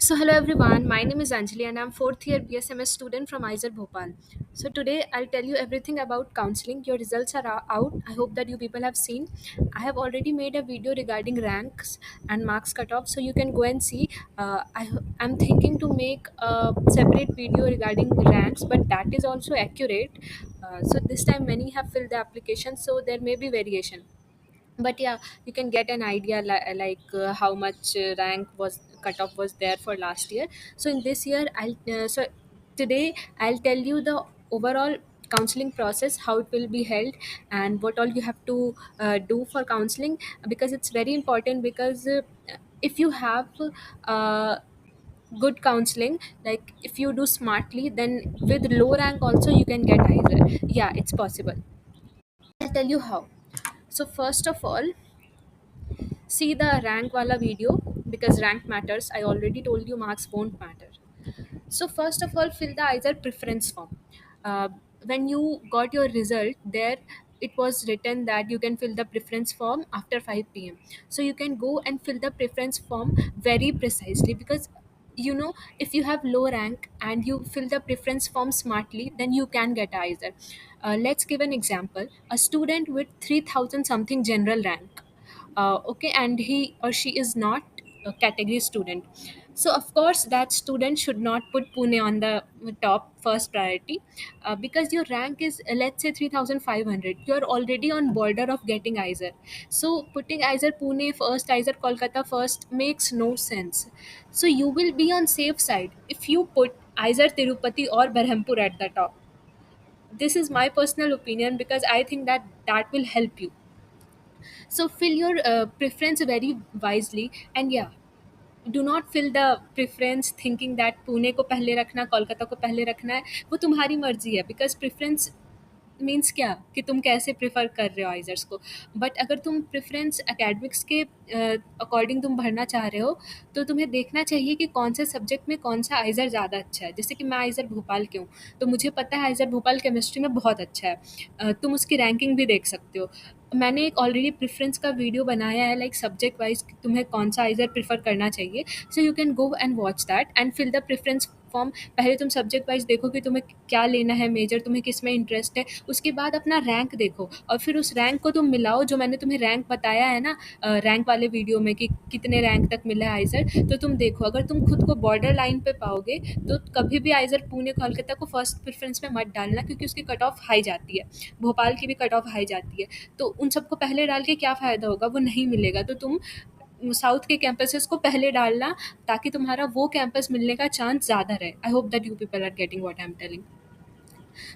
So hello everyone, my name is Anjali and I'm fourth year BSMS student from ISER Bhopal. So today I'll tell you everything about counseling. Your results are out. I hope that you people have seen. I have already made a video regarding ranks and marks cutoff, so you can go and see. I'm thinking to make a separate video regarding ranks, but that is also accurate. So this time many have filled the application, so there may be variation, but yeah, you can get an idea like how much rank was cutoff was there for last year. So in this year so today I'll tell you the overall counseling process, how it will be held, and what all you have to do for counseling, because it's very important. Because if you have uh, good counseling, like if you do smartly, then with low rank also you can get either. Yeah, it's possible. I'll tell you how. So first of all, see the rank wala video, because rank matters. I already told you marks won't matter. So first of all, fill the either preference form. When you got your result, there it was written that you can fill the preference form after 5 p.m. So you can go and fill the preference form very precisely, because if you have low rank and you fill the preference form smartly, then you can get either. Let's give an example. A student with 3000 something general rank, okay, and he or she is not a category student. So of course that student should not put Pune on the top first priority, because your rank is, let's say, 3500. You're already on border of getting ISER. So putting ISER Pune first, ISER Kolkata first makes no sense. So you will be on safe side if you put ISER Tirupati or Berhampur at the top. This is my personal opinion, because I think that that will help you. So fill your preference very wisely, and yeah, do not fill the preference thinking that Pune को पहले रखना, कोलकाता को पहले रखना है. वो तुम्हारी मर्जी है, because preference मीन्स क्या कि तुम कैसे प्रेफर कर रहे हो आइजर्स को. बट अगर तुम प्रेफरेंस एकेडमिक्स के अकॉर्डिंग तुम भरना चाह रहे हो, तो तुम्हें देखना चाहिए कि कौन से सब्जेक्ट में कौन सा आइजर ज़्यादा अच्छा है. जैसे कि मैं आइजर भोपाल के हूँ, तो मुझे पता है आइजर भोपाल केमिस्ट्री में बहुत अच्छा है. तुम उसकी रैंकिंग भी देख सकते हो. मैंने एक ऑलरेडी प्रेफरेंस का वीडियो बनाया है, लाइक सब्जेक्ट वाइज तुम्हें कौन सा आइजर प्रेफर करना चाहिए. So you can go and watch that and fill the preference form. पहले तुम सब्जेक्ट वाइज देखो कि तुम्हें क्या लेना है मेजर, तुम्हें किस में इंटरेस्ट है. उसके बाद अपना रैंक देखो, और फिर उस रैंक को तुम मिलाओ, जो मैंने तुम्हें रैंक बताया है ना रैंक वाले वीडियो में, कि कितने रैंक तक मिला है आइजर. तो तुम देखो, अगर तुम खुद को बॉर्डर लाइन पे पाओगे, तो कभी भी आइजर पुणे कोलकाता को फर्स्ट प्रेफरेंस में मत डालना, क्योंकि उसकी कट ऑफ हाई जाती है. भोपाल की भी कट ऑफ हाई जाती है. तो उन सबको पहले डाल के क्या फ़ायदा होगा, वो नहीं मिलेगा. तो तुम साउथ के कैंपसेस को पहले डालना, ताकि तुम्हारा वो कैंपस मिलने का चांस ज़्यादा रहे. I hope that you people are getting what I am telling.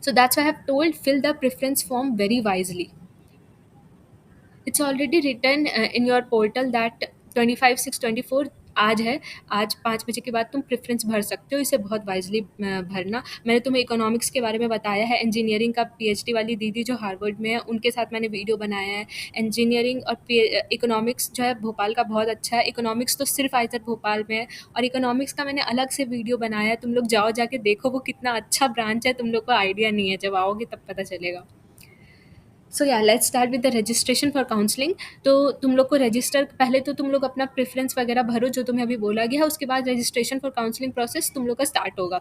So that's why I have told, fill the preference form very wisely. It's already written in your portal that 25/6/24 आज है. आज 5 बजे के बाद तुम preference भर सकते हो. इसे बहुत वाइजली भरना. मैंने तुम्हें इकोनॉमिक्स के बारे में बताया है. इंजीनियरिंग का पीएचडी वाली दीदी जो हार्वर्ड में है, उनके साथ मैंने वीडियो बनाया है. इंजीनियरिंग और इकोनॉमिक्स जो है भोपाल का बहुत अच्छा है. इकोनॉमिक्स तो सिर्फ आइजर भोपाल में है, और इकोनॉमिक्स का मैंने अलग से वीडियो बनाया है. तुम लोग जाओ, जाके देखो, वो कितना अच्छा ब्रांच है. तुम लोग को आइडिया नहीं है, जब आओगे तब पता चलेगा. सो या let's start with the registration for counselling. तो तुम लोग को रजिस्टर, पहले तो तुम लोग अपना प्रेफरेंस वगैरह भरो जो तुम्हें अभी बोला गया है. उसके बाद रजिस्ट्रेशन फॉर काउंसलिंग प्रोसेस तुम लोग का स्टार्ट होगा.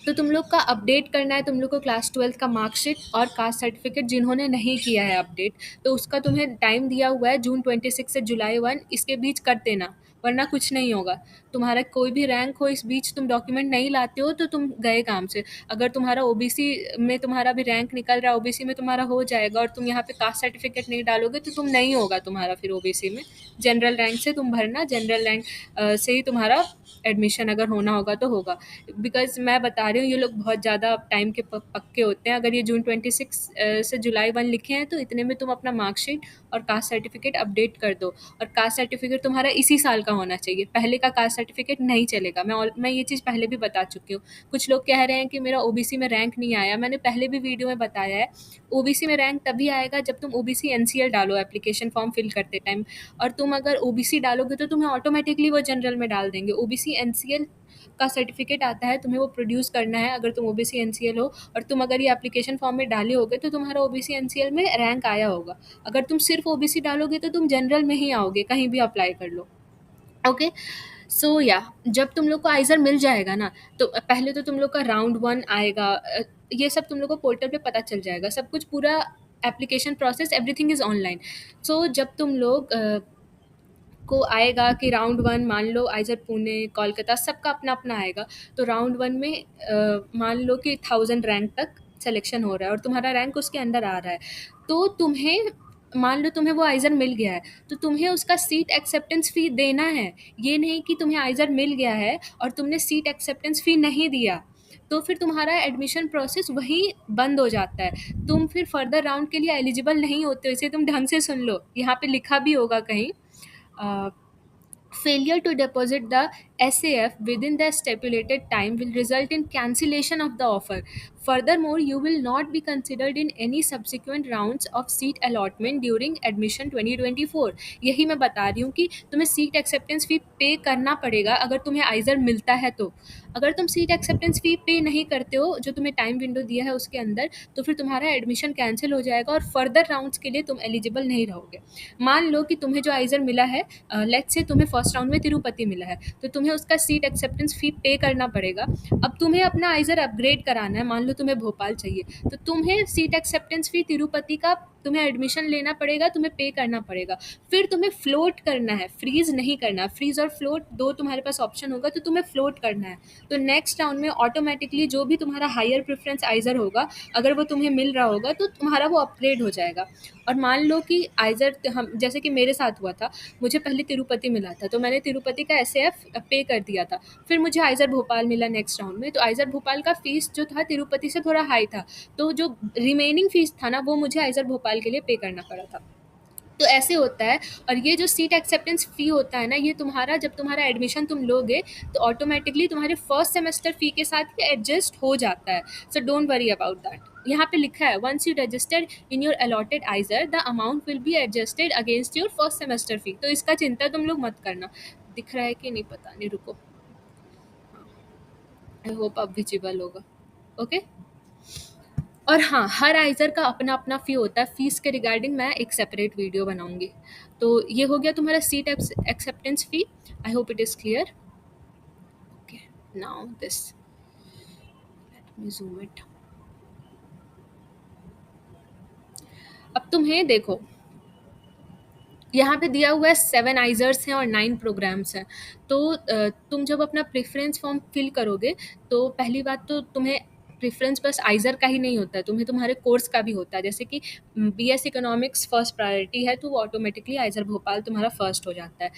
तो तुम लोग का अपडेट करना है तुम लोग को क्लास 12 का मार्कशीट और कास्ट सर्टिफिकेट. जिन्होंने नहीं किया है अपडेट, तो उसका तुम्हें टाइम दिया हुआ है जून 26 से जुलाई 1, इसके बीच कर देना, वरना कुछ नहीं होगा. तुम्हारा कोई भी रैंक हो, इस बीच तुम डॉक्यूमेंट नहीं लाते हो, तो तुम गए काम से. अगर तुम्हारा ओबीसी में तुम्हारा भी रैंक निकल रहा है, ओबीसी में तुम्हारा हो जाएगा, और तुम यहाँ पे कास्ट सर्टिफिकेट नहीं डालोगे, तो तुम नहीं होगा तुम्हारा फिर ओबीसी में. जनरल रैंक से तुम भरना, जनरल रैंक से ही तुम्हारा एडमिशन अगर होना होगा तो होगा. बिकॉज़ मैं बता रही हूँ, ये लोग बहुत ज़्यादा टाइम के पक्के होते हैं. अगर ये जून 26 से जुलाई 1 लिखे हैं, तो इतने में तुम अपना मार्कशीट और कास्ट सर्टिफिकेट अपडेट कर दो. और कास्ट सर्टिफिकेट तुम्हारा इसी साल का होना चाहिए. पहले का कास्ट सर्टिफिकेट नहीं चलेगा. मैं ये चीज़ पहले भी बता चुकी हूँ. कुछ लोग कह रहे हैं कि मेरा ओबीसी में रैंक नहीं आया. मैंने पहले भी वीडियो में बताया है, ओबीसी में रैंक तभी आएगा जब तुम ओबीसी एनसीएल डालो एप्लीकेशन फॉर्म फिल करते टाइम. और तुम अगर ओबीसी डालोगे, तो तुम्हें ऑटोमेटिकली वो जनरल में डाल देंगे. ओबीसी एनसीएल का सर्टिफिकेट आता है, तुम्हें वो प्रोड्यूस करना है अगर तुम ओबीसी एनसीएल हो. और तुम अगर ये एप्लीकेशन फॉर्म में डाले होगे, तो तुम्हारा ओबीसी एनसीएल में रैंक आया होगा. अगर तुम सिर्फ ओबीसी डालोगे, तो तुम जनरल में ही आओगे, कहीं भी अप्लाई कर लो. ओके. सो या जब तुम लोग को आइज़र मिल जाएगा ना, तो पहले तो तुम लोग का राउंड 1 आएगा। ये सब तुम लोग को पोर्टल पे पता चल जाएगा, सब कुछ पूरा application process everything is online. So जब तुम लोग को आएगा कि राउंड 1 मान लो आइज़र पुणे, कोलकाता सबका अपना-अपना आएगा। तो राउंड 1 में मान लो कि 1000 रैंक तक सिलेक्शन हो रहा है और तुम्हारा रैंक उसके अंदर आ रहा है। तो तुम्हें मान लो तुम्हें वो आइज़र मिल गया है, तो तुम्हें उसका सीट एक्सेप्टेंस फ़ी देना है। ये नहीं कि तुम्हें आइज़र मिल गया है और तुमने सीट एक्सेप्टेंस फ़ी नहीं दिया, तो फिर तुम्हारा एडमिशन प्रोसेस वहीं बंद हो जाता है। तुम फिर फर्दर राउंड के लिए एलिजिबल नहीं होते हो। इसे तुम ढंग से सुन लो, यहाँ पे लिखा भी होगा कहीं। uh, Failure to deposit the SAF within the stipulated time will result in cancellation of the offer. Furthermore, you will not be considered in any subsequent rounds of seat allotment during admission 2024. यही मैं बता रही हूँ कि तुम्हें seat acceptance फ़ी पे करना पड़ेगा अगर तुम्हें आइज़र मिलता है तो। अगर तुम सीट एक्सेप्टेंस फ़ी पे नहीं करते हो, जो तुम्हें टाइम विंडो दिया है उसके अंदर, तो फिर तुम्हारा एडमिशन कैंसिल हो जाएगा और फर्दर राउंड्स के लिए तुम एलिजिबल नहीं रहोगे। मान लो कि तुम्हें जो आइज़र मिला है, लेट्स से तुम्हें फर्स्ट राउंड में तिरुपति मिला है, तो तुम्हें उसका सीट एक्सेप्टेंस फ़ी पे करना पड़ेगा। अब तुम्हें अपना आइज़र अपग्रेड कराना है, मान लो तुम्हें भोपाल चाहिए, तो तुम्हें सीट एक्सेप्टेंस फ़ी तिरुपति का तुम्हें एडमिशन लेना पड़ेगा, तुम्हें पे करना पड़ेगा। फिर तुम्हें फ्लोट करना है, फ्रीज़ नहीं करना। फ्रीज़ और फ्लोट 2 तुम्हारे पास ऑप्शन होगा, तो तुम्हें फ्लोट करना है। तो नेक्स्ट राउंड में ऑटोमैटिकली जो भी तुम्हारा हायर प्रेफ़रेंस आइज़र होगा, अगर वो तुम्हें मिल रहा होगा, तो तुम्हारा वो अपग्रेड हो जाएगा। और मान लो कि आइज़र हम जैसे कि मेरे साथ हुआ था, मुझे पहले तिरुपति मिला था, तो मैंने तिरुपति का एसएएफ पे कर दिया था। फिर मुझे आइज़र भोपाल मिला नेक्स्ट राउंड में, तो आइज़र भोपाल का फ़ीस जो था तिरुपति से थोड़ा हाई था, तो जो रिमेनिंग फ़ीस था ना, वो मुझे आइज़र भोपाल के लिए पे करना पड़ा था। तो ऐसे होता है। और ये जो सीट एक्सेप्टेंस फ़ी होता है ना, ये तुम्हारा जब तुम्हारा एडमिशन तुम लोगे, तो ऑटोमेटिकली तुम्हारे फर्स्ट सेमेस्टर फ़ी के साथ ये एडजस्ट हो जाता है। So don't worry about that. यहाँ पे लिखा है, once you registered in your allotted IISER the amount will be adjusted against your first semester fee. तो इसका चिंता तुम लोग मत करना। दिख रहा है कि नहीं पता नहीं, रुको। आई होप अब विजिबल होगा। ओके। और हाँ, हर आइज़र का अपना-अपना फ़ी होता है। फ़ीस के रिगार्डिंग मैं एक सेपरेट वीडियो बनाऊँगी। तो ये हो गया तुम्हारा seat acceptance fee. I hope it is clear. Okay, now this, let me zoom it. अब तुम्हें देखो, यहाँ पे दिया हुआ है 7 आइज़र्स हैं और 9 प्रोग्राम्स हैं। तो तुम जब अपना प्रेफ़रेंस फ़ॉर्म फ़िल करोगे, तो पहली बात तो तुम्हें प्रेफ़रेंस बस आइज़र का ही नहीं होता है, तुम्हें तुम्हारे कोर्स का भी होता है। जैसे कि बीएस इकोनॉमिक्स फर्स्ट प्रायोरिटी है, तो वो ऑटोमेटिकली आइज़र भोपाल तुम्हारा फर्स्ट हो जाता है।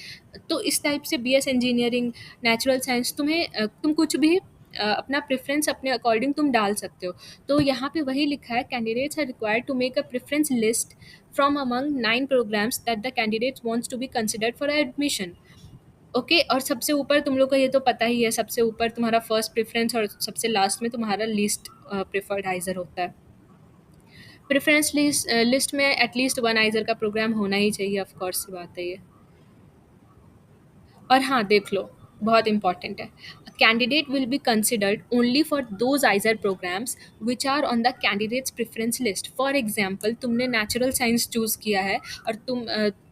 तो इस टाइप से बीएस इंजीनियरिंग, नेचुरल साइंस, तुम कुछ भी अपना प्रेफ़रेंस अपने अकॉर्डिंग तुम डाल सकते हो। तो यहाँ पे वही लिखा है, candidates are required to make a preference list from among 9 programs that the candidate wants to be considered for admission. Okay. और सबसे ऊपर तुम लोग को ये तो पता ही है, सबसे ऊपर तुम्हारा फर्स्ट प्रेफरेंस और सबसे लास्ट में तुम्हारा लीस्ट प्रेफर्ड आइज़र होता है। प्रेफरेंस लिस्ट में एटलीस्ट 1 आइज़र का प्रोग्राम होना ही चाहिए, ऑफ कोर्स सी बात है ये। और हाँ, देख लो, बहुत इंपॉर्टेंट है, candidate will be considered only for those IISER programmes which are on the candidates preference list. For example, तुमने नेचुरल साइंस चूज़ किया है और तुम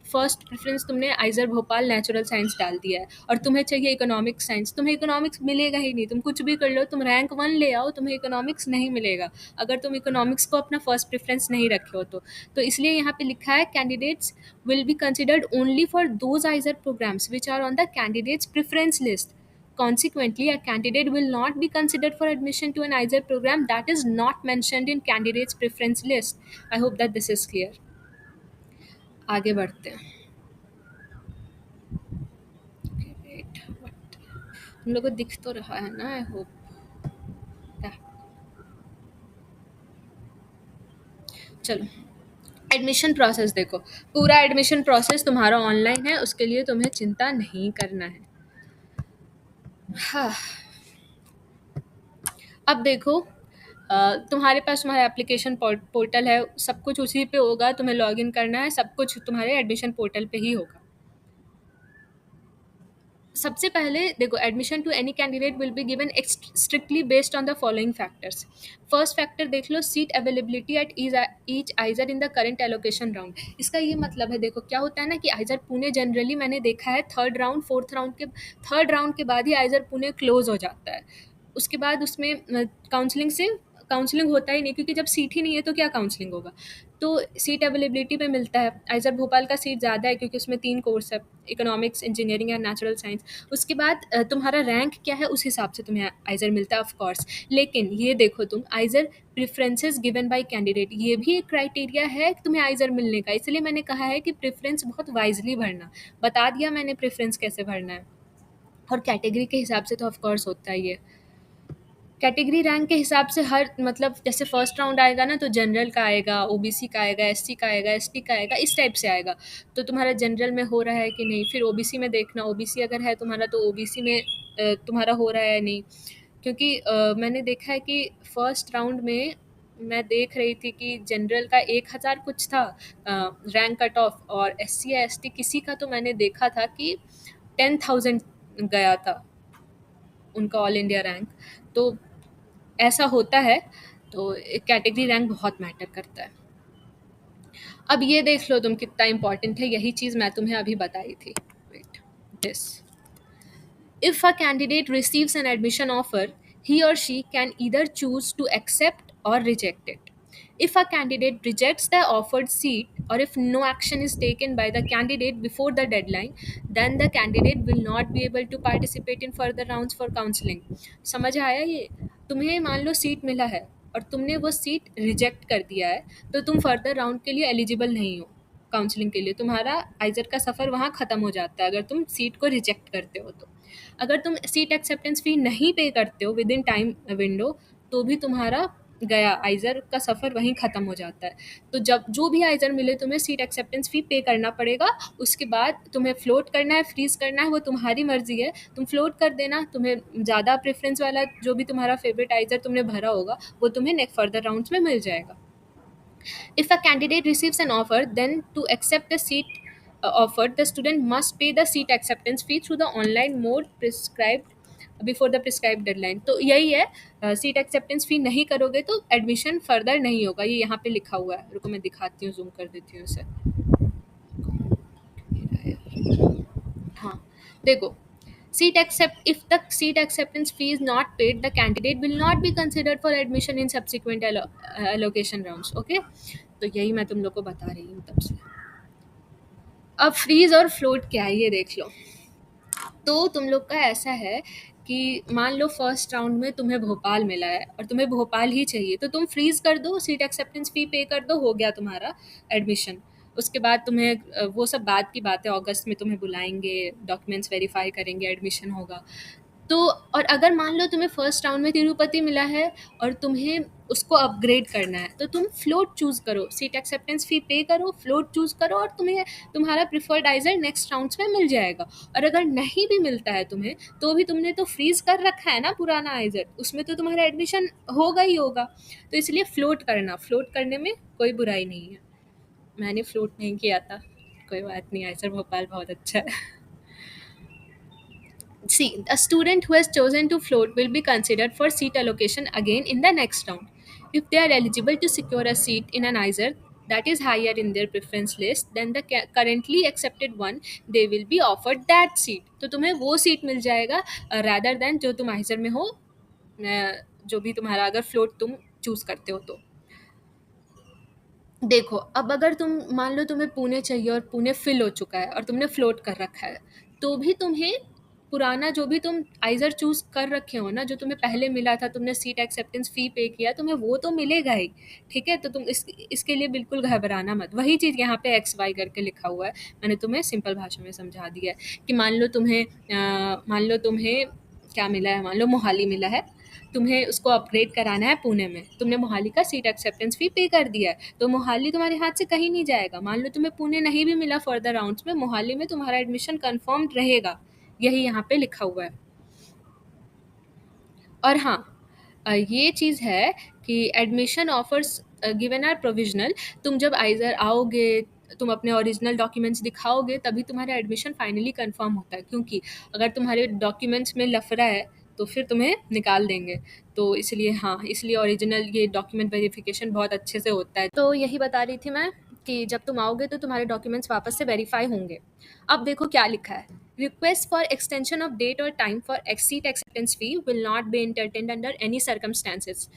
फर्स्ट प्रेफरेंस तुमने आइज़र भोपाल नेचुरल साइंस डाल दिया है, और तुम्हें चाहिए इकोनॉमिक्स साइंस, तुम्हें इकोनॉमिक्स मिलेगा ही नहीं। तुम कुछ भी कर लो, तुम रैंक 1 ले आओ, तुम्हें इकोनॉमिक्स नहीं मिलेगा अगर तुम इकोनॉमिक्स को अपना फर्स्ट प्रेफरेंस नहीं रखे हो तो इसलिए यहाँ पे लिखा है, candidates will be considered only for those ISER programs which are on the candidate's preference list. Consequently, a candidate will not be considered for admission to an ISER program that is not mentioned in candidate's preference list. I hope that this is clear. आगे बढ़ते हैं। Okay, wait, what? तुम लोगों को दिख तो रहा है ना? I hope. Yeah. चलो, एडमिशन प्रोसेस देखो। पूरा एडमिशन प्रोसेस तुम्हारा ऑनलाइन है, उसके लिए तुम्हें चिंता नहीं करना है। हाँ, अब देखो, तुम्हारे पास तुम्हारा एप्लीकेशन पोर्टल है, सब कुछ उसी पे होगा, तुम्हें लॉगिन करना है, सब कुछ तुम्हारे एडमिशन पोर्टल पे ही होगा। सबसे पहले देखो, admission to any candidate will be given strictly based on the following factors. First factor देख लो, seat availability at each IISER in the current allocation round. इसका ये मतलब है, देखो क्या होता है ना कि आइजर पुणे जनरली मैंने देखा है थर्ड राउंड के बाद ही आइजर पुणे क्लोज हो जाता है। उसके बाद उसमें काउंसलिंग होता ही नहीं, क्योंकि जब सीट ही नहीं है तो क्या काउंसलिंग होगा। तो सीट अवेलेबिलिटी पे मिलता है। आइजर भोपाल का सीट ज़्यादा है क्योंकि उसमें 3 कोर्स है, economics, engineering and natural science. उसके बाद तुम्हारा रैंक क्या है उस हिसाब से तुम्हें आइजर मिलता है, ऑफ कोर्स। लेकिन ये देखो तुम, आइजर प्रेफरेंसेस गिवन बाय कैंडिडेट, ये भी एक क्राइटेरिया है तुम्हें आइजर मिलने का। इसलिए मैंने कहा है कि प्रेफरेंस बहुत वाइजली भरना। बता दिया मैंने प्रेफरेंस कैसे भरना है। और कैटेगरी के हिसाब से तो ऑफ कोर्स होता ही है। कैटेगरी रैंक के हिसाब से हर, मतलब जैसे फर्स्ट राउंड आएगा ना, तो जनरल का आएगा, ओबीसी का आएगा, एससी का आएगा, एसटी का आएगा, इस टाइप से आएगा। तो तुम्हारा जनरल में हो रहा है कि नहीं, फिर ओबीसी में देखना, ओबीसी अगर है तुम्हारा तो ओबीसी में तुम्हारा हो रहा है नहीं। क्योंकि मैंने देखा है कि फर्स्ट राउंड में मैं देख रही थी कि जनरल का 1000 कुछ था रैंक कट ऑफ, और एससी या एसटी किसी का तो मैंने देखा था कि 10,000 गया था उनका ऑल इंडिया रैंक। तो ऐसा होता है। तो कैटेगरी रैंक बहुत मैटर करता है। अब ये देख लो तुम कितना इंपॉर्टेंट है, यही चीज़ मैं तुम्हें अभी बताई थी। Wait, this, if a candidate receives an admission offer, he or she can either choose to accept or reject it. If a candidate rejects the offered seat, or if no action is taken by the candidate before the deadline, then the candidate will not be able to participate in further rounds for counseling. समझ आया ये? तुम्हें मान लो seat मिला है और तुमने वो सीट रिजेक्ट कर दिया है, तो तुम फर्दर राउंड के लिए एलिजिबल नहीं हो काउंसलिंग के लिए। तुम्हारा आइजर का सफ़र वहाँ ख़त्म हो जाता है अगर तुम सीट को रिजेक्ट करते हो तो। अगर तुम सीट एक्सेप्टेंस फ़ी नहीं पे करते हो विद इन टाइम विंडो, तो भी तुम्हारा गया, आइज़र का सफ़र वहीं ख़त्म हो जाता है। तो जब जो भी आइज़र मिले तुम्हें सीट एक्सेप्टेंस फ़ी पे करना पड़ेगा। उसके बाद तुम्हें फ्लोट करना है, फ्रीज़ करना है, वो तुम्हारी मर्ज़ी है। तुम फ्लोट कर देना, तुम्हें ज़्यादा प्रेफ़रेंस वाला जो भी तुम्हारा फ़ेवरेट आइज़र तुमने भरा होगा वो तुम्हें नेक्स्ट फर्दर राउंड्स में मिल जाएगा। If a candidate receives an offer, then to accept the seat offered, the student must pay the seat acceptance fee through the online mode prescribed before the prescribe deadline. तो यही है, seat acceptance फी नहीं करोगे तो admission further नहीं होगा। ये यहाँ पे लिखा हुआ है, रुको मैं दिखाती हूँ, जूम कर देती हूँ इसे। हाँ, देखो, seat accept if the seat acceptance fee is not paid, the candidate will not be considered for admission in subsequent allocation rounds. Okay, तो यही मैं तुम लोग को बता रही हूँ तब से। अब फ्रीज और फ्लोट क्या है ये देख लो। तो तुम लोग का ऐसा है कि मान लो फर्स्ट राउंड में तुम्हें भोपाल मिला है और तुम्हें भोपाल ही चाहिए, तो तुम फ्रीज कर दो, सीट एक्सेप्टेंस फी पे कर दो, हो गया तुम्हारा एडमिशन। उसके बाद तुम्हें वो सब बाद की बात है, अगस्त में तुम्हें बुलाएंगे, डॉक्यूमेंट्स वेरीफाई करेंगे, एडमिशन होगा। तो और अगर मान लो तुम्हें फर्स्ट राउंड में तिरुपति मिला है और तुम्हें उसको अपग्रेड करना है, तो तुम फ्लोट चूज़ करो, सीट एक्सेप्टेंस फ़ी पे करो, फ्लोट चूज़ करो, और तुम्हें तुम्हारा प्रेफर्ड आइज़र नेक्स्ट राउंड्स में मिल जाएगा। और अगर नहीं भी मिलता है तुम्हें, तो भी तुमने तो फ्रीज़ कर रखा है ना पुराना आइज़र, उसमें तो तुम्हारा एडमिशन होगा ही होगा। तो इसलिए फ्लोट करना, फ्लोट करने में कोई बुराई नहीं है। मैंने फ्लोट नहीं किया था, कोई बात नहीं, आइज़र भोपाल बहुत अच्छा है। See, a student who has chosen to float will be considered for seat allocation again in the next round. If they are eligible to secure a seat in an ISER that is higher in their preference list than the currently accepted one, they will be offered that seat. तो तुम्हें वो seat मिल जाएगा rather than जो तुम ISER में हो, जो भी तुम्हारा, अगर फ्लोट तुम चूज़ करते हो तो। देखो, अब अगर तुम मान लो तुम्हें पुणे चाहिए और पुणे फिल हो चुका है और तुमने फ्लोट कर रखा है, तो भी तुम्हें पुराना जो भी तुम आइज़र चूज़ कर रखे हो ना, जो तुम्हें पहले मिला था, तुमने सीट एक्सेप्टेंस फ़ी पे किया, तुम्हें वो तो मिलेगा ही। ठीक है, तो तुम इसके लिए बिल्कुल घबराना मत। वही चीज़ यहाँ पे एक्स वाई करके लिखा हुआ है, मैंने तुम्हें सिंपल भाषा में समझा दिया है कि मान लो तुम्हें क्या मिला है, मान लो मोहाली मिला है, तुम्हें उसको अपग्रेड कराना है पुणे में, तुमने मोहाली का सीट एक्सेप्टेंस फी पे कर दिया है, तो मोहाली तुम्हारे हाथ से कहीं नहीं जाएगा। मान लो तुम्हें पुणे नहीं भी मिला फर्दर राउंड्स में, मोहाली में तुम्हारा एडमिशन कंफर्म रहेगा, यही यहाँ पे लिखा हुआ है। और हाँ, ये चीज़ है कि admission offers given are provisional. तुम जब आइज़र आओगे तुम अपने ओरिजिनल डॉक्यूमेंट्स दिखाओगे तभी तुम्हारा एडमिशन फाइनली कंफर्म होता है, क्योंकि अगर तुम्हारे डॉक्यूमेंट्स में लफड़ा है तो फिर तुम्हें निकाल देंगे। तो इसलिए हाँ, इसलिए ओरिजिनल ये डॉक्यूमेंट वेरिफिकेशन बहुत अच्छे से होता है। तो यही बता रही थी मैं कि जब तुम आओगे तो तुम्हारे डॉक्यूमेंट्स वापस से वेरीफाई होंगे। अब देखो क्या लिखा है। Request for extension of date और time for seat acceptance fee will not be entertained under any circumstances.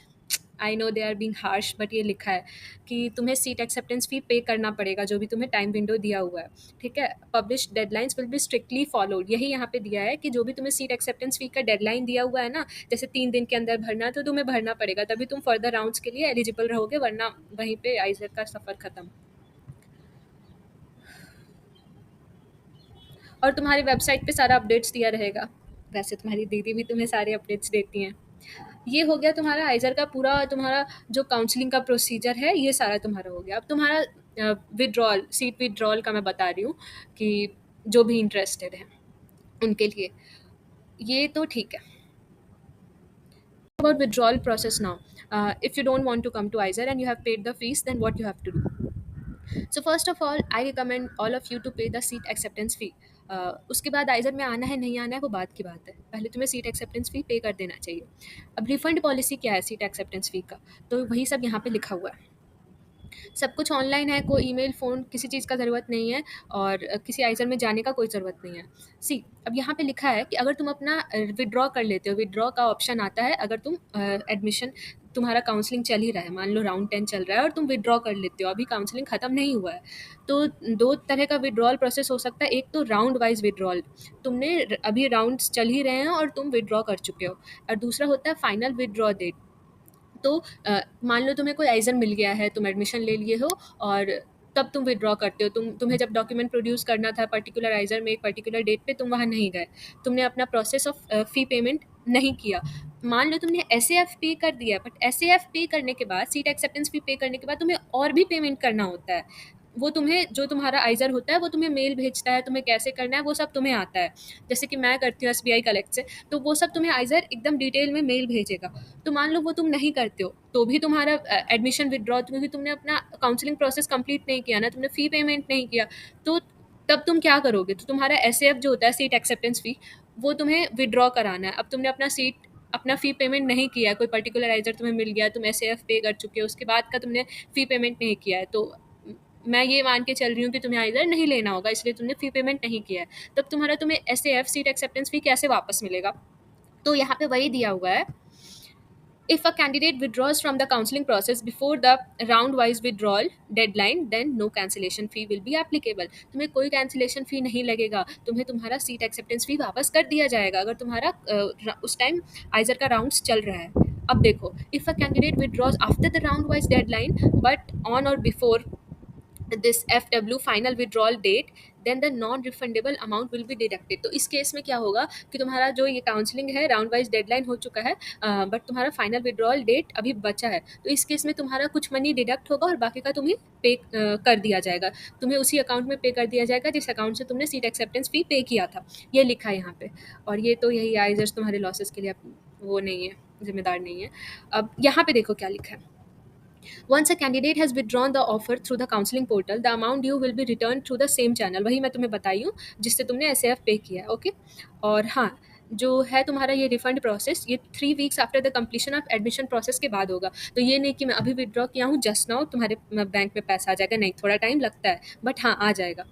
I know they are being harsh, but ये लिखा है कि तुम्हें सीट एक्सेप्टेंस फ़ी पे करना पड़ेगा, जो भी तुम्हें टाइम विंडो दिया हुआ है। ठीक है? Published deadlines will be strictly followed. यही यहाँ पे दिया है कि जो भी तुम्हें सीट एक्सेप्टेंस फ़ी का डेडलाइन दिया हुआ है ना, जैसे 3 दिन के अंदर भरना, तो तुम्हें भरना पड़ेगा, तभी तुम फर्दर राउंड्स के लिए एलिजिबल रहोगे, वरना वहीं पे आइज़र का सफ़र खत्म। और तुम्हारी वेबसाइट पे सारा अपडेट्स दिया रहेगा। वैसे तुम्हारी दीदी भी तुम्हें सारे अपडेट्स देती हैं। ये हो गया तुम्हारा आइज़र का पूरा, तुम्हारा जो काउंसलिंग का प्रोसीजर है, ये सारा तुम्हारा हो गया। अब तुम्हारा विथड्रॉल, सीट विथड्रॉल का मैं बता रही हूँ कि जो भी इंटरेस्टेड है उनके लिए। ये तो ठीक है। About withdrawal process now. If you don't want to come to Izer and you have paid the fees, then what you have to do? So first of all, I recommend all of you to pay the seat acceptance fee. उसके बाद IISER में आना है नहीं आना है वो बात की बात है, पहले तुम्हें सीट एक्सेप्टेंस फ़ी पे कर देना चाहिए। अब रिफ़ंड पॉलिसी क्या है सीट एक्सेप्टेंस फ़ी का, तो वही सब यहाँ पे लिखा हुआ है। सब कुछ ऑनलाइन है, कोई ईमेल, फ़ोन, किसी चीज़ का ज़रूरत नहीं है, और किसी आइज़र में जाने का कोई ज़रूरत नहीं है। सी, अब यहाँ पे लिखा है कि अगर तुम अपना विथड्रॉ कर लेते हो, विथड्रॉ का ऑप्शन आता है अगर तुम एडमिशन, तुम्हारा काउंसलिंग चल ही रहा है, मान लो राउंड 10 चल रहा है और तुम विथड्रॉ कर लेते हो, अभी काउंसलिंग ख़त्म नहीं हुआ है, तो 2 तरह का विथड्रॉल प्रोसेस हो सकता है। एक तो राउंड वाइज़ विथड्रॉल, तुमने अभी राउंड्स चल ही रहे हैं और तुम विथड्रॉ कर चुके हो, और दूसरा होता है फाइनल विथड्रॉ डेट। तो मान लो तुम्हें कोई आइज़र मिल गया है, तुम एडमिशन ले लिए हो, और तब तुम विथड्रॉ करते हो। तुम्हें जब डॉक्यूमेंट प्रोड्यूस करना था पर्टिकुलर आइज़र में एक पर्टिकुलर डेट पे, तुम वहाँ नहीं गए, तुमने अपना प्रोसेस ऑफ फ़ी पेमेंट नहीं किया। मान लो तुमने एसएएफ पे कर दिया, बट एसएएफ पे करने के बाद, सीट एक्सेप्टेंस फ़ी पे करने के बाद तुम्हें और भी पेमेंट करना होता है। वो तुम्हें, जो तुम्हारा आइज़र होता है वो तुम्हें मेल भेजता है, तुम्हें कैसे करना है वो सब तुम्हें आता है। जैसे कि मैं करती हूँ एसबीआई कलेक्ट से, तो वो सब तुम्हें आइज़र एकदम डिटेल में मेल भेजेगा। तो मान लो वो तुम नहीं करते हो, तो भी तुम्हारा एडमिशन विथड्रॉ, क्योंकि तुमने अपना काउंसलिंग प्रोसेस कंप्लीट नहीं किया ना, तुमने फ़ी पेमेंट नहीं किया, तो तब तुम क्या करोगे? तो तुम्हारा एसएएफ जो होता है, सीट एक्सेप्टेंस फ़ी, वो तुम्हें विथड्रॉ कराना है। अब तुमने अपना फ़ी पेमेंट नहीं किया है, कोई पर्टिकुलर आइज़र तुम्हें मिल गया, तुम एसएएफ पे कर चुके हो, उसके बाद का तुमने फ़ी पेमेंट नहीं किया है, तो मैं ये मान के चल रही हूँ कि तुम्हें आइज़र नहीं लेना होगा, इसलिए तुमने फ़ी पेमेंट नहीं किया है। तब तुम्हें एसएएफ, सीट एक्सेप्टेंस फ़ी कैसे वापस मिलेगा? तो यहाँ पे वही दिया हुआ है, if a candidate withdraws from the counseling process before the round wise withdrawal deadline, then no cancellation fee will be applicable. तुम्हें कोई cancellation fee नहीं लगेगा, तुम्हें तुम्हारा सीट एक्सेप्टेंस फी वापस कर दिया जाएगा अगर तुम्हारा उस टाइम आइजर का राउंड्स चल रहा है। अब देखो, if a candidate withdraws after the round wise deadline but on or before this FW final withdrawal date, then the non refundable amount will be deducted। तो इस केस में क्या होगा कि तुम्हारा जो ये काउंसलिंग है, राउंड वाइज डेडलाइन हो चुका है, बट तुम्हारा फाइनल विड्रॉल डेट अभी बचा है, तो इस केस में तुम्हारा कुछ मनी डिडक्ट होगा और बाकी का तुम्हें पे कर दिया जाएगा, तुम्हें उसी अकाउंट में पे कर दिया जाएगा जिस अकाउंट से तुमने सीट एक्सेप्टेंस फी पे किया था। ये लिखा है यहाँ पे, और ये तो यही आइजर्स तुम्हारे लॉसेस के लिए वो नहीं है, जिम्मेदार नहीं है। अब यहाँ पे देखो क्या लिखा है। Once a candidate has withdrawn the offer through the counseling portal, the amount due will be returned through the same channel। वही मैं तुम्हें बताई हूँ जिससे तुमने एसएएफ पे किया है। ओके, और हाँ, जो है तुम्हारा ये रिफंड प्रोसेस, ये 3 weeks after the completion of admission process के बाद होगा। तो ये नहीं कि मैं अभी विड्रॉ किया हूँ जस्ट नाउ तुम्हारे बैंक में पैसा आ जाएगा, नहीं, थोड़ा टाइम लगता है, बट हाँ आ जाएगा।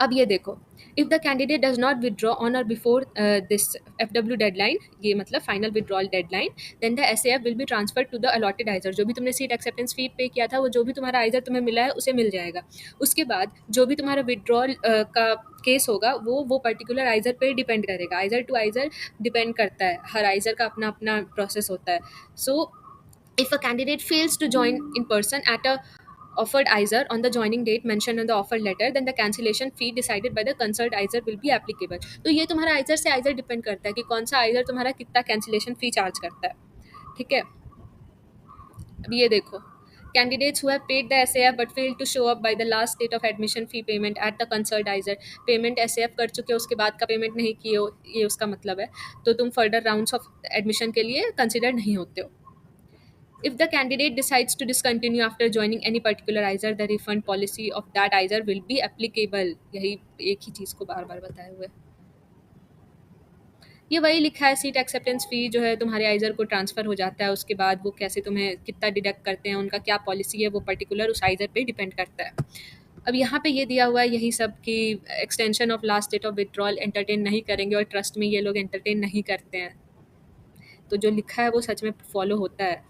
अब ये देखो, if the candidate does not withdraw on or before this FW deadline, ये मतलब final withdrawal deadline, then the SAF will be transfer to the allotted IISER. जो भी तुमने सीट एक्सेप्टेंस फी पे किया था, वो जो भी तुम्हारा आइजर तुम्हें मिला है उसे मिल जाएगा। उसके बाद जो भी तुम्हारा विड्रॉल का केस होगा, वो पर्टिकुलर आइजर पे डिपेंड करेगा, आइजर टू आइजर डिपेंड करता है, हर आइजर का अपना अपना प्रोसेस होता है। सो if a candidate fails to join in person at a offered ISER on the joining date mentioned in the offer letter, then the cancellation fee decided by the concerned ISER will be applicable। तो ये तुम्हारा आइजर से आइजर depend करता है कि कौन सा आइजर तुम्हारा कितना कैंसिलेशन फी चार्ज करता है। ठीक है, अब ये देखो, candidates who have paid the SAF but failed to show up by the last date of admission fee payment at the concerned ISER, payment SAF कर चुके हो, उसके बाद का पेमेंट नहीं किए हो, ये उसका मतलब है, तो तुम फर्दर राउंड्स ऑफ एडमिशन के लिए कंसिडर नहीं होते हो। If the candidate decides to discontinue after joining any particular ISER, the refund policy of that ISER will be applicable. यही एक ही चीज़ को बार बार बताए हुए, ये वही लिखा है। सीट एक्सेप्टेंस फ़ी जो है तुम्हारे आइज़र को ट्रांसफ़र हो जाता है, उसके बाद वो कैसे तुम्हें कितना डिडक्ट करते हैं, उनका क्या पॉलिसी है, वो पर्टिकुलर उस आइज़र पे डिपेंड करता है। अब यहाँ पे ये दिया हुआ है यही सब कि extension of last date of withdrawal entertain नहीं करेंगे, और ट्रस्ट में ये लोग एंटरटेन नहीं करते हैं। तो जो लिखा है वो सच में फॉलो होता है।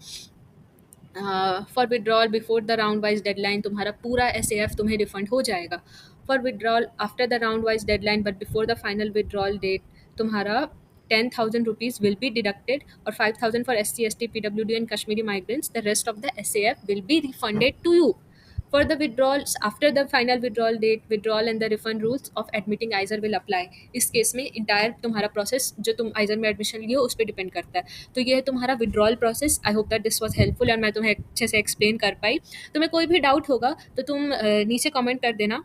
For withdrawal before the round wise deadline, तुम्हारा पूरा एस तुम्हें रिफंड हो जाएगा। For withdrawal after the round wise deadline but before the final withdrawal date, तुम्हारा 10,000 रुपीज़ विल बी डिडक्टेड, और 5,000 फॉर SC ST PWD and Kashmiri migrants, the rest of the SAF will be refunded to you. For the withdrawals after the final withdrawal date, withdrawal and the refund rules of admitting ISER will apply. इस case में entire तुम्हारा process जो तुम आइजर में admission लिए हो उस पर डिपेंड करता है। तो ये है तुम्हारा withdrawal process. I hope that this was helpful and मैं तुम्हें अच्छे से एक्सप्लेन कर पाई। तुम्हें कोई भी डाउट होगा तो तुम नीचे कमेंट कर देना।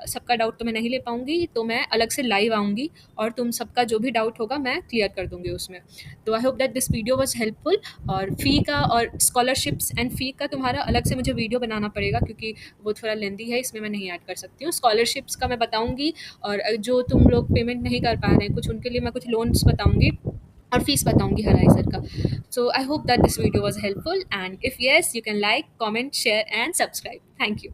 सबका डाउट तो मैं नहीं ले पाऊंगी, तो मैं अलग से लाइव आऊँगी और तुम सबका जो भी डाउट होगा मैं क्लियर कर दूंगी उसमें। तो आई hope that this video was helpful. और फ़ी का और स्कॉलरशिप्स एंड फ़ी का तुम्हारा अलग से मुझे वीडियो बनाना पड़ेगा, क्योंकि वो थोड़ा लेंदी है, इसमें मैं नहीं ऐड कर सकती हूँ। स्कॉलरशिप्स का मैं बताऊँगी, और जो तुम लोग पेमेंट नहीं कर पा रहे हैं कुछ, उनके लिए मैं कुछ लोन्स बताऊँगी और फीस बताऊँगी हर आइसर का। So I hope that this video was helpful, and if yes you can like, comment, share and subscribe. Thank you.